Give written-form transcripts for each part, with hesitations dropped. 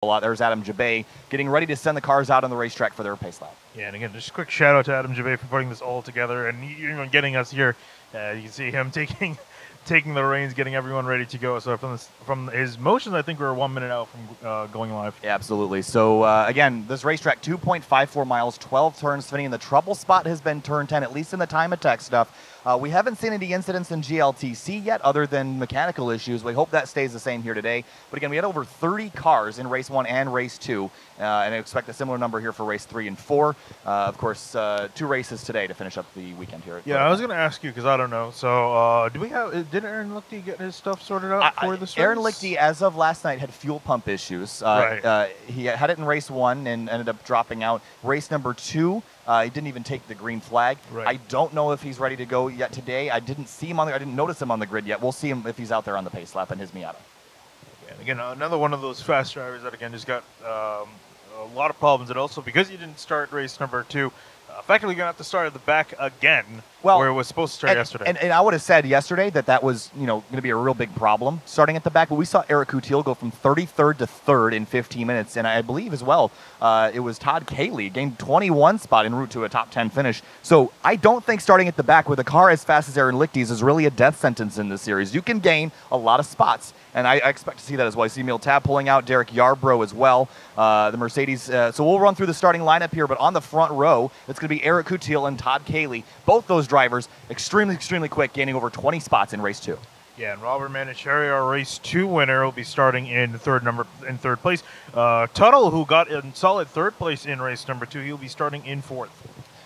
a lot. There's Adam Jabay getting ready to send the cars out on the racetrack for their pace lap. Yeah, and again, just a quick shout out to Adam Jabay for putting this all together and getting us here. You can see him taking the reins, getting everyone ready to go. So from his motions, I think we're 1 minute out from going live. Yeah, absolutely. So again, this racetrack, 2.54 miles, 12 turns, spinning in the trouble spot has been turn 10, at least in the time attack stuff. We haven't seen any incidents in GLTC yet other than mechanical issues. We hope that stays the same here today. But again, we had over 30 cars in race 1 and race 2, and I expect a similar number here for race 3 and 4. Of course, 2 races today to finish up the weekend here. Yeah, I was going to ask you because I don't know. So did Aaron Lichty get his stuff sorted out for this race? Aaron Lichty, as of last night, had fuel pump issues. Right. He had it in race 1 and ended up dropping out. Race number 2, he didn't even take the green flag. Right. I don't know if he's ready to go yet today. I didn't see him I didn't notice him on the grid yet. We'll see him if he's out there on the pace lap in his Miata. Yeah, and again, another one of those fast drivers that again just got a lot of problems, and also because he didn't start race number 2, effectively going to have to start at the back again, where it was supposed to start yesterday. And I would have said yesterday that was going to be a real big problem starting at the back. But we saw Eric Coutil go from 33rd to 3rd in 15 minutes, and I believe as well it was Todd Cayley gained 21 spot en route to a top 10 finish. So I don't think starting at the back with a car as fast as Aaron Lichty's is really a death sentence in this series. You can gain a lot of spots, and I expect to see that as well. I see Emil Tab pulling out, Derek Yarbrough as well, the Mercedes. So we'll run through the starting lineup here, but on the front row, it's going to be Eric Coutil and Todd Cayley. Both those drivers extremely quick, gaining over 20 spots in race 2. Yeah, and Robert Manicheri, our race 2 winner, will be starting in third place. Tuttle, who got in solid 3rd place in race number 2, he'll be starting in 4th.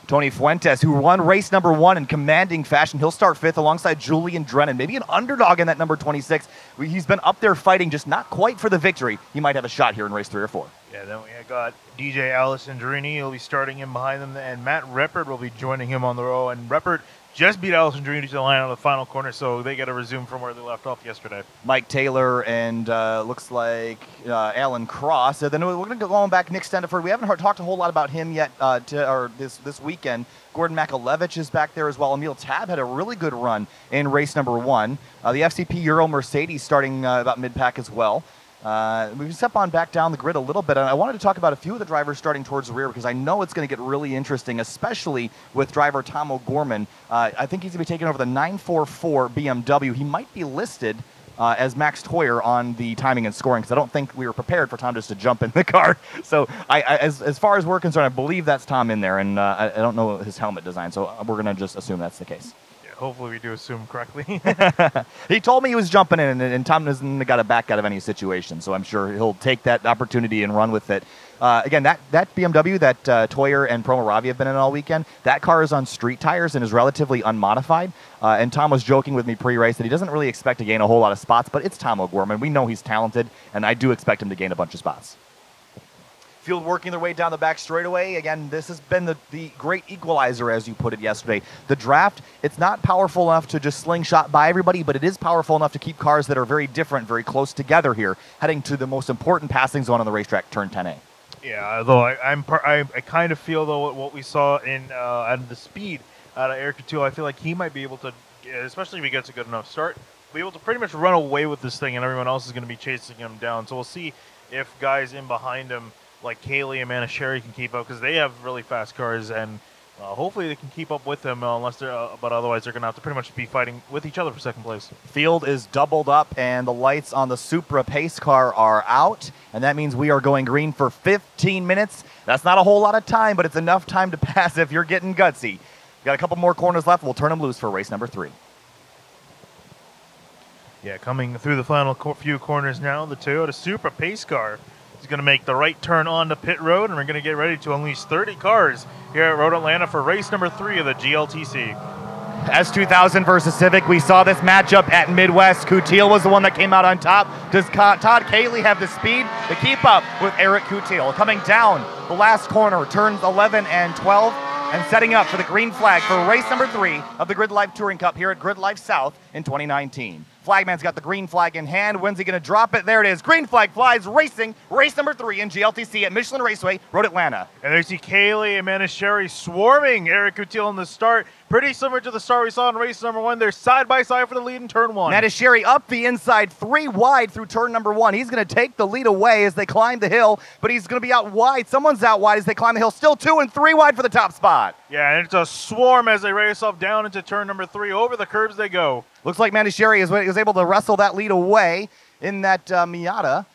Tony Fuentes, who won race number 1 in commanding fashion, he'll start 5th alongside Julian Drennan, maybe an underdog in that number 26. He's been up there fighting, just not quite for the victory. He might have a shot here in race 3 or 4. Yeah, then we got DJ Alessandrini. He'll be starting in behind them, and Matt Reppert will be joining him on the row. And Reppert just beat Alessandrini to the line on the final corner, so they got to resume from where they left off yesterday. Mike Taylor and looks like Alan Cross. Then we're going to go on back. Nick Stendiford. We haven't talked a whole lot about him yet this weekend. Gordon Makalevich is back there as well. Emil Tab had a really good run in race number 1. The FCP Euro Mercedes starting about mid-pack as well. We can step on back down the grid a little bit, and I wanted to talk about a few of the drivers starting towards the rear because I know it's going to get really interesting, especially with driver Tom O'Gorman. I think he's going to be taking over the 944 BMW. He might be listed as Max Toyer on the timing and scoring because I don't think we were prepared for Tom just to jump in the car. So as far as we're concerned, I believe that's Tom in there, and I don't know his helmet design, so we're going to just assume that's the case. Hopefully we do assume correctly. He told me he was jumping in, and Tom hasn't got a back out of any situation, so I'm sure he'll take that opportunity and run with it. Again, that BMW that Toyer and Promoravi have been in all weekend, that car is on street tires and is relatively unmodified. And Tom was joking with me pre-race that he doesn't really expect to gain a whole lot of spots, but it's Tom O'Gorman. We know he's talented, and I do expect him to gain a bunch of spots. Field working their way down the back straightaway. Again, this has been the great equalizer, as you put it yesterday. The draft, it's not powerful enough to just slingshot by everybody, but it is powerful enough to keep cars that are very different, very close together here, heading to the most important passing zone on the racetrack, turn 10A. Yeah, although I kind of feel, though, what we saw in out of the speed out of Eric Coutil, I feel like he might be able to, especially if he gets a good enough start, be able to pretty much run away with this thing, and everyone else is going to be chasing him down. So we'll see if guys in behind him like Cayley and Manicheri can keep up because they have really fast cars, and hopefully they can keep up with them but otherwise they're going to have to pretty much be fighting with each other for 2nd place. Field is doubled up, and the lights on the Supra pace car are out, and that means we are going green for 15 minutes. That's not a whole lot of time, but it's enough time to pass if you're getting gutsy. Got a couple more corners left. We'll turn them loose for race number 3. Yeah, coming through the final few corners now, the Toyota Supra pace car is going to make the right turn onto pit road, and we're going to get ready to unleash 30 cars here at Road Atlanta for race number 3 of the GLTC. S2000 versus Civic. We saw this matchup at Midwest. Coutil was the one that came out on top. Does Todd Cayley have the speed to keep up with Eric Coutil? Coming down the last corner, turns 11 and 12, and setting up for the green flag for race number 3 of the GridLife Touring Cup here at GridLife South in 2019. Flagman's got the green flag in hand. When's he going to drop it? There it is. Green flag flies, racing, race number 3 in GLTC at Michelin Raceway Road Atlanta. And there you see Kaylee and Manisheri swarming Eric Coutil in the start. Pretty similar to the start we saw in race number 1. They're side by side for the lead in turn 1. Manisheri up the inside, 3 wide through turn number 1. He's going to take the lead away as they climb the hill, but he's going to be out wide. Someone's out wide as they climb the hill. Still 2 and 3 wide for the top spot. Yeah, and it's a swarm as they race off down into turn number 3. Over the curbs they go. Looks like Manisheri was able to wrestle that lead away in that Miata,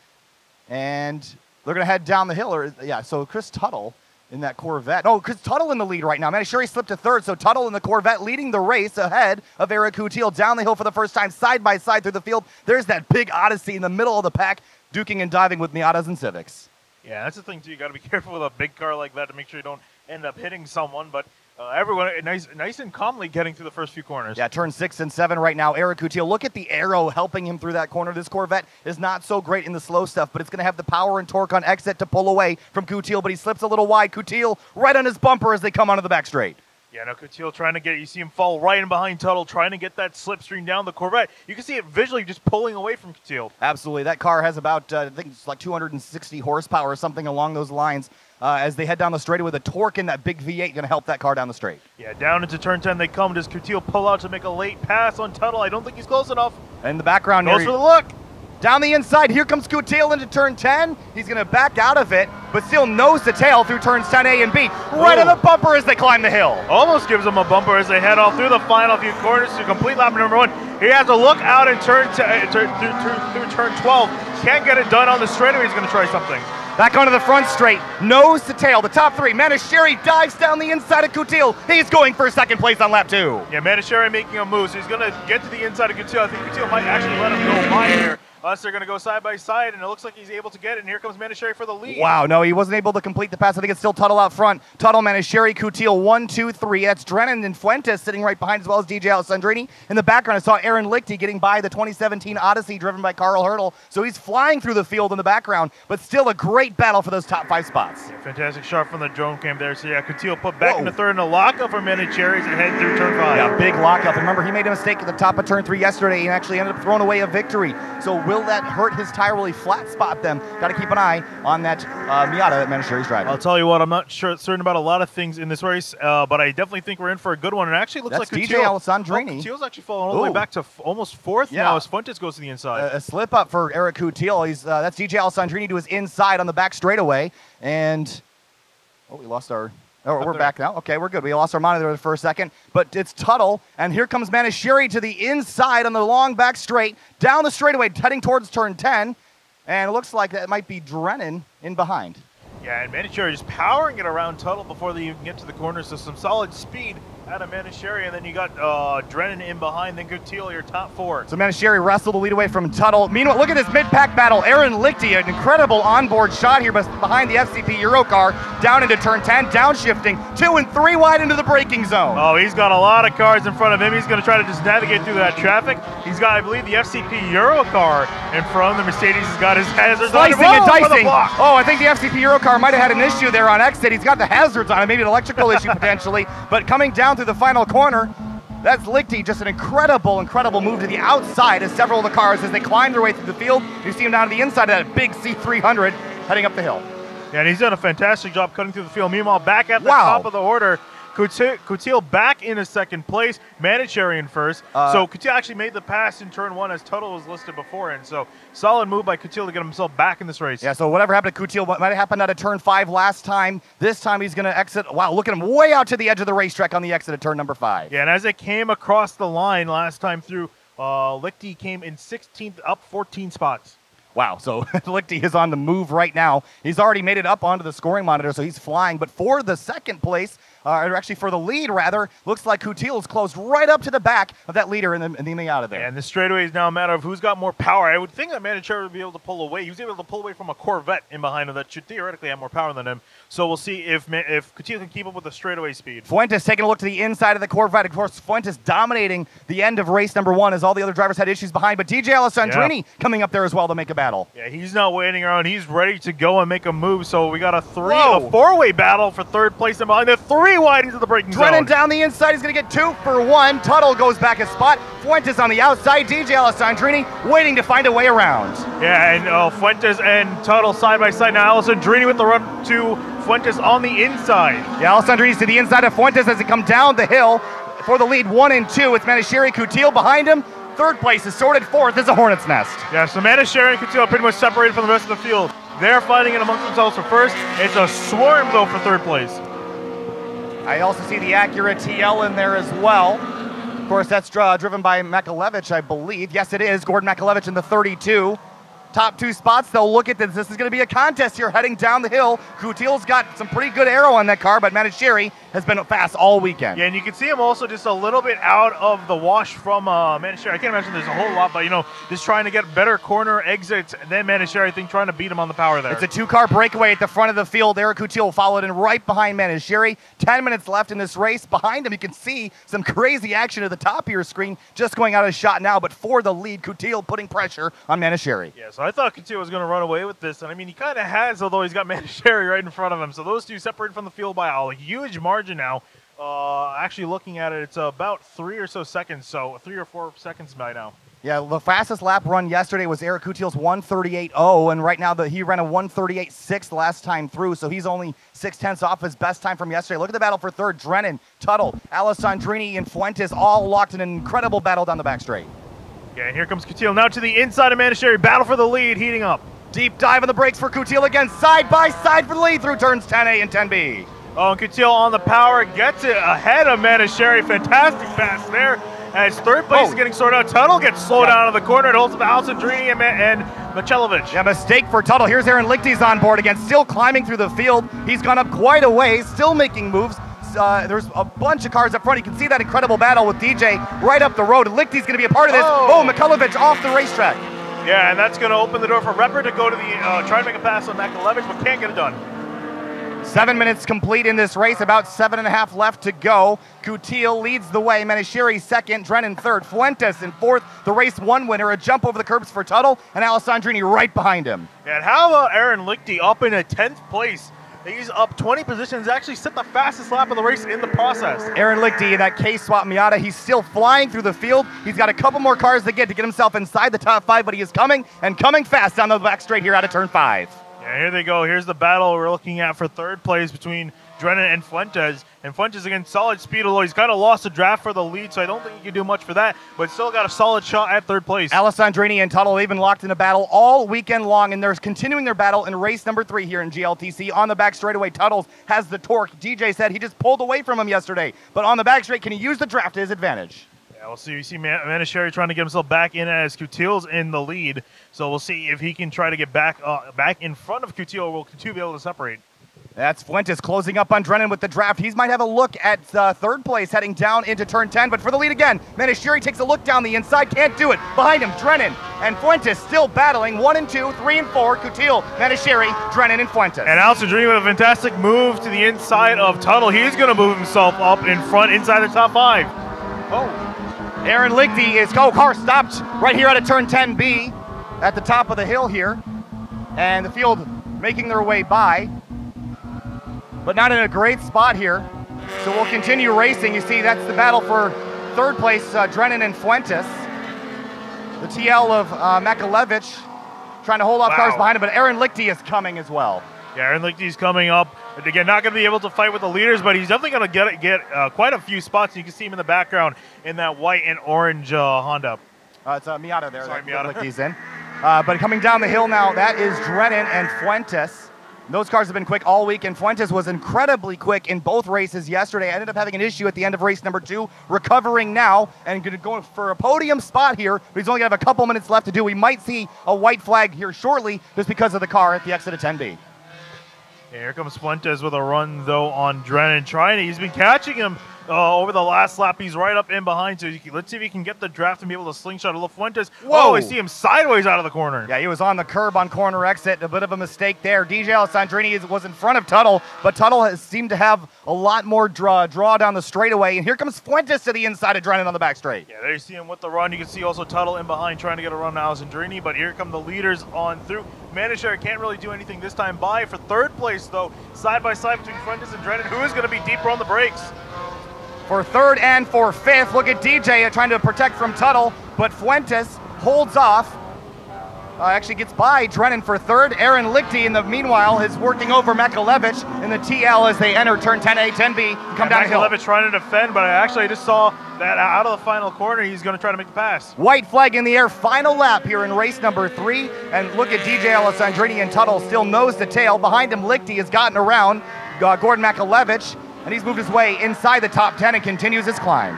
and they're going to head down the hill. So Chris Tuttle in that Corvette. Oh, Chris Tuttle in the lead right now. Manisheri slipped to 3rd, so Tuttle in the Corvette leading the race ahead of Eric Coutil down the hill for the first time, side by side through the field. There's that big Odyssey in the middle of the pack, duking and diving with Miatas and Civics. Yeah, that's the thing, too. You got to be careful with a big car like that to make sure you don't end up hitting someone, but everyone nice and calmly getting through the first few corners. Yeah, turn 6 and 7 right now. Eric Coutil, look at the arrow helping him through that corner. This Corvette is not so great in the slow stuff, but it's going to have the power and torque on exit to pull away from Coutil, but he slips a little wide. Coutil right on his bumper as they come onto the back straight. Yeah, no, Coutil trying to you see him fall right in behind Tuttle, trying to get that slipstream down the Corvette. You can see it visually just pulling away from Coutil. Absolutely. That car has about, I think it's like 260 horsepower or something along those lines. As they head down the straight with a torque in that big V8 going to help that car down the straight. Yeah, down into turn 10 they come. Does Coutil pull out to make a late pass on Tuttle? I don't think he's close enough. In the background, goes for the look. Down the inside, here comes Coutil into turn 10. He's going to back out of it, but still nose to tail through turns 10A and B. Right on the bumper as they climb the hill. Almost gives him a bumper as they head off through the final few corners to complete lap number 1. He has to look out in through turn 12. Can't get it done on the straightaway. He's going to try something. Back onto the front straight, nose to tail, the top 3. Manisheri dives down the inside of Coutil. He's going for 2nd place on lap 2. Yeah, Manisheri making a move, so he's going to get to the inside of Coutil. I think Coutil might actually let him go by here. Unless they're going to go side by side, and it looks like he's able to get it, and here comes Manisheri for the lead. Wow, no, he wasn't able to complete the pass. I think it's still Tuttle out front. Tuttle, Manisheri, Coutil, 1, 2, 3. That's Drennan and Fuentes sitting right behind, as well as DJ Alessandrini. In the background, I saw Aaron Lichty getting by the 2017 Odyssey driven by Carl Hurdle. So he's flying through the field in the background, but still a great battle for those top 5 spots. Yeah, fantastic shot from the drone cam there. So yeah, Coutil put back into 3rd in a lockup for Manisheri and head through turn 5. Yeah, big lockup. Remember, he made a mistake at the top of turn 3 yesterday and actually ended up throwing away a victory. So will that hurt his tire? Really flat spot them? Got to keep an eye on that Miata that Manisheri's driving. I'll tell you what, I'm not certain about a lot of things in this race, but I definitely think we're in for a good one. And it actually looks That's like DJ Alessandrini. Coutil's actually falling all the way back to almost 4th now as Fuentes goes to the inside. A slip up for Eric Coutil. That's DJ Alessandrini to his inside on the back straightaway. And we lost our... Oh, we're back now. Okay, we're good. We lost our monitor for a second, but it's Tuttle, and here comes Manisheri to the inside on the long back straight, down the straightaway, heading towards turn 10, and it looks like that might be Drennan in behind. Yeah, and Manisheri just powering it around Tuttle before they even get to the corner, so some solid speed out of Manisheri, and then you got Drennan in behind, then Coutil, your top 4. So Manisheri wrestled the lead away from Tuttle. Meanwhile, look at this mid-pack battle. Aaron Lichty, an incredible onboard shot here behind the FCP Euro car, down into turn 10, downshifting, 2 and 3 wide into the braking zone. Oh, he's got a lot of cars in front of him. He's going to try to just navigate through that traffic. He's got, I believe, the FCP Euro car in front. The Mercedes has got his hazards on. Slicing and dicing. Oh, I think the FCP Euro car might have had an issue there on exit. He's got the hazards on it, maybe an electrical issue potentially, but coming down through the final corner, that's Lichty, just an incredible move to the outside as several of the cars, as they climb their way through the field, you see him down to the inside of that big C300 heading up the hill. Yeah, and he's done a fantastic job cutting through the field. Meanwhile, back at the top of the order, Coutil back in 2nd place, Manisheri in 1st. So Coutil actually made the pass in turn 1 as Tuttle was listed before, and so solid move by Coutil to get himself back in this race. Yeah, so whatever happened to Coutil might have happened out of turn 5 last time. This time he's going to exit. Wow, look at him way out to the edge of the racetrack on the exit of turn number 5. Yeah, and as it came across the line last time through, Lichty came in 16th, up 14 spots. Wow, so Lichty is on the move right now. He's already made it up onto the scoring monitor, so he's flying. But for the 2nd place, or actually for the lead, rather, looks like Coutil is closed right up to the back of that leader in the Miata there. And the straightaway is now a matter of who's got more power. I would think that Manisheri would be able to pull away. He was able to pull away from a Corvette in behind him that should theoretically have more power than him. So we'll see if Coutil can keep up with the straightaway speed. Fuentes taking a look to the inside of the Corvette. Of course, Fuentes dominating the end of race number 1 as all the other drivers had issues behind. But DJ Alessandrini coming up there as well to make a battle. Yeah, he's not waiting around. He's ready to go and make a move. So we got a 4-way battle for 3rd place and behind. The 3 3 wide into the braking zone. Drennan down the inside. He's going to get 2 for 1. Tuttle goes back a spot. Fuentes on the outside. DJ Alessandrini waiting to find a way around. Yeah, and Fuentes and Tuttle side by side. Now Alessandrini with the run to Fuentes on the inside. Yeah, Alessandrini's to the inside of Fuentes as he comes down the hill for the lead 1 and 2. It's Manisheri Coutil behind him. Third place is sorted. Fourth is a hornet's nest. Yeah, so Manisheri and Coutil are pretty much separated from the rest of the field. They're fighting it amongst themselves for first. It's a swarm, though, for third place. I also see the Acura TL in there as well. Of course, that's driven by Makalevich, I believe. Yes, it is. Gordon Makalevich in the 32. Top 2 spots, they'll look at this. This is going to be a contest here heading down the hill. Coutil's got some pretty good aero on that car, but Manisheri has been fast all weekend. Yeah, and you can see him also just a little bit out of the wash from Manisheri. I can't imagine there's a whole lot, but, just trying to get better corner exits than Manisheri, I think, trying to beat him on the power there. It's a 2-car breakaway at the front of the field. Eric Coutil followed in right behind Manisheri. 10 minutes left in this race. Behind him, you can see some crazy action at the top of your screen, just going out of shot now, but for the lead, Coutil putting pressure on Manisheri. Yeah, so I thought Coutil was going to run away with this, and I mean, he kind of has, although he's got Manisheri right in front of him. So those two separated from the field by a huge margin now. Actually looking at it, it's about 3 or so seconds, so 3 or 4 seconds by now. Yeah, the fastest lap run yesterday was Eric Coutil's 1:38.0, and right now he ran a 1:38.6 last time through, so he's only 0.6 off his best time from yesterday. Look at the battle for third. Drennan, Tuttle, Alessandrini, and Fuentes all locked in an incredible battle down the back straight. Yeah, and here comes Coutil now to the inside of Manisheri. Battle for the lead, heating up. Deep dive on the brakes for Coutil again, side by side for the lead through turns 10A and 10B. Oh, and Coutil on the power gets it ahead of Manisheri. Fantastic pass there. As third place is getting sorted out, Tuttle gets slowed out of the corner. It holds up Alessandrini and Michelovich. Yeah, mistake for Tuttle. Here's Aaron Lichty's on board again, still climbing through the field. He's gone up quite a ways, still making moves. There's a bunch of cars up front. You can see that incredible battle with DJ right up the road. Lichty's going to be a part of this. Oh, Michelovich off the racetrack. Yeah, and that's going to open the door for Repper to go to the try to make a pass on Michelovich, but can't get it done. 7 minutes complete in this race, about 7.5 left to go. Coutil leads the way, Manisheri second, Drennan third, Fuentes in fourth, the race 1 winner, a jump over the curbs for Tuttle, and Alessandrini right behind him. Yeah, and how about Aaron Lichty up in a 10th place? He's up 20 positions, actually set the fastest lap of the race in the process. Aaron Lichty in that K-Swap Miata, he's still flying through the field. He's got a couple more cars to get himself inside the top 5, but he is coming, and coming fast down the back straight here out of turn 5. Yeah, here they go. Here's the battle we're looking at for third place between Drennan and Fuentes. And Fuentes, again, solid speed, although he's kind of lost the draft for the lead, so I don't think he can do much for that, but still got a solid shot at third place. Alessandrini and Tuttle, they've been locked in a battle all weekend long, and they're continuing their battle in race number 3 here in GLTC. On the back straightaway, Tuttles has the torque. DJ said he just pulled away from him yesterday, but on the back straight, can he use the draft to his advantage? Yeah, we'll see. You see Manisheri trying to get himself back in as Coutil's in the lead, so we'll see if he can try to get back in front of Coutil, or will Coutil be able to separate? That's Fuentes closing up on Drennan with the draft. He might have a look at third place heading down into turn 10, but for the lead again, Manisheri takes a look down the inside, can't do it. Behind him, Drennan and Fuentes still battling. 1 and 2, 3 and 4, Coutil, Manisheri, Drennan, and Fuentes. And Alessandrini with a fantastic move to the inside of Tuttle. He's going to move himself up in front inside the top 5. Oh. Aaron Lichty is car stopped right here out of turn 10B at the top of the hill here. And the field making their way by, but not in a great spot here. So we'll continue racing. You see, that's the battle for third place, Drennan and Fuentes. The TL of Makalevich trying to hold off cars behind him, but Aaron Lichty is coming as well. Yeah, Aaron Lichty's coming up. But again, not going to be able to fight with the leaders, but he's definitely going to get quite a few spots. You can see him in the background in that white and orange Honda. It's a Miata there. Sorry, Miata. Lichty's in. But coming down the hill now, that is Drennan and Fuentes. Those cars have been quick all week, and Fuentes was incredibly quick in both races yesterday. Ended up having an issue at the end of race number 2, recovering now, and going to go for a podium spot here, but he's only going to have a couple minutes left to do. We might see a white flag here shortly just because of the car at the exit of 10B. Yeah, here comes Fuentes with a run, though, on Drennan. He's been catching him over the last lap. He's right up in behind, so let's see if he can get the draft and be able to slingshot a Fuentes. Whoa! Oh, I see him sideways out of the corner. Yeah, he was on the curb on corner exit. A bit of a mistake there. DJ Alessandrini was in front of Tuttle, but Tuttle has seemed to have a lot more draw down the straightaway. And here comes Fuentes to the inside of Drennan on the back straight. Yeah, there you see him with the run. You can see also Tuttle in behind trying to get a run to Alessandrini, but here come the leaders on through. Manishar can't really do anything this time by for third place, though. Side by side between Fuentes and Drennan, who is going to be deeper on the brakes. For third and for fifth, look at DJ trying to protect from Tuttle, but Fuentes holds off. Actually gets by Drennan for third. Aaron Lichty, in the meanwhile, is working over Makalevich in the TL as they enter turn 10A, 10B, come down the hill. Makalevich trying to defend, but I just saw that out of the final corner, he's going to try to make the pass. White flag in the air, final lap here in race number 3. And look at DJ Alessandrini and Tuttle still nose to tail. Behind him, Lichty has gotten around Gordon Makalevich, and he's moved his way inside the top 10 and continues his climb.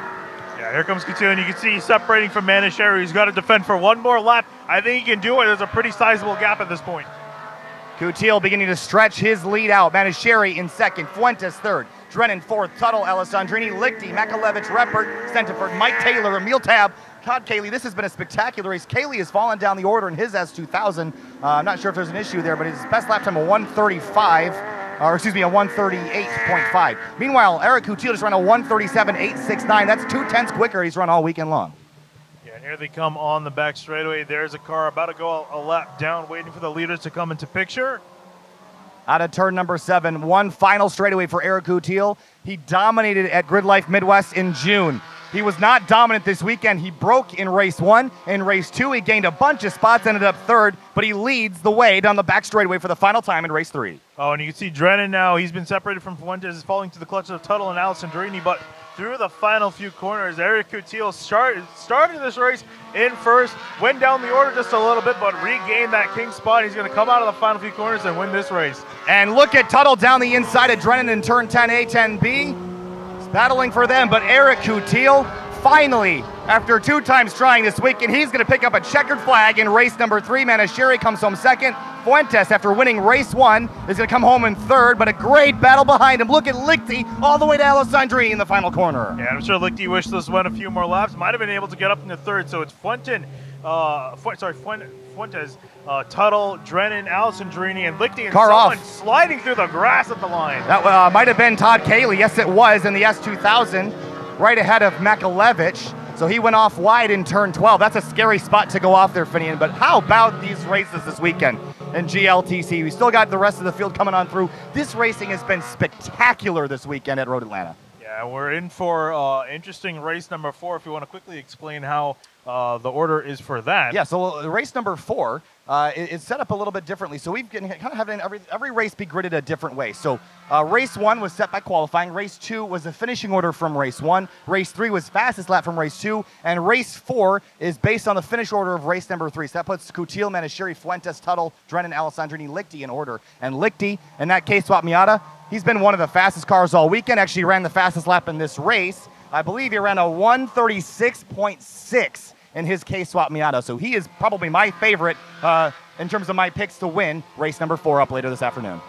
Yeah, here comes Couture, and you can see he's separating from Manishari. He's got to defend for one more lap. I think he can do it. There's a pretty sizable gap at this point. Coutil beginning to stretch his lead out. Manishari in second, Fuentes third, Drennan fourth, Tuttle, Alessandrini, Lichty, Makalevich, Reppert, Stentiford, Mike Taylor, Emil Tab, Todd Cayley. This has been a spectacular race. Cayley has fallen down the order in his S2000. I'm not sure if there's an issue there, but his best lap time of 135. Or excuse me, a 138.5. Meanwhile, Eric Coutil just ran a 137.869. That's 2/10 quicker he's run all weekend long. Yeah, and here they come on the back straightaway. There's a car about to go a lap down, waiting for the leaders to come into picture. Out of turn number 7, one final straightaway for Eric Coutil. He dominated at GRIDLIFE Midwest in June. He was not dominant this weekend. He broke in race 1. In race 2, he gained a bunch of spots, ended up third, but he leads the way down the back straightaway for the final time in race 3. Oh, and you can see Drennan now. He's been separated from Fuentes, falling to the clutches of Tuttle and Alessandrini, but through the final few corners, Eric Coutil started this race in first, went down the order just a little bit, but regained that king spot. He's going to come out of the final few corners and win this race. And look at Tuttle down the inside of Drennan in turn 10A, 10B. Battling for them, but Eric Coutil finally, after 2 times trying this weekend, he's going to pick up a checkered flag in race number 3. Manishari comes home second. Fuentes, after winning race 1, is going to come home in third, but a great battle behind him. Look at Lichty all the way to Alessandrini in the final corner. Yeah, I'm sure Lichty wished this went a few more laps. Might have been able to get up in the third, so it's Fuentes, Tuttle, Drennan, Alessandrini, and Lichty, and someone sliding through the grass at the line. That might have been Todd Cayley. Yes, it was in the S2000, right ahead of Makalevich. So he went off wide in turn 12. That's a scary spot to go off there, Finian. But how about these races this weekend in GLTC? We still got the rest of the field coming on through. This racing has been spectacular this weekend at Road Atlanta. Yeah, we're in for interesting race number 4. If you want to quickly explain how the order is for that. Yeah, so race number 4 is set up a little bit differently. So we've kind of having every race be gridded a different way. So race 1 was set by qualifying. Race 2 was the finishing order from race 1. Race 3 was fastest lap from race 2. And race 4 is based on the finish order of race number 3. So that puts Coutil, Manishari, Fuentes, Tuttle, Drennan, Alessandrini, Lichty in order. And Lichty, in that case, Swap Miata, he's been one of the fastest cars all weekend. Actually ran the fastest lap in this race. I believe he ran a 136.6 in his K-Swap Miata. So he is probably my favorite in terms of my picks to win race number 4 up later this afternoon.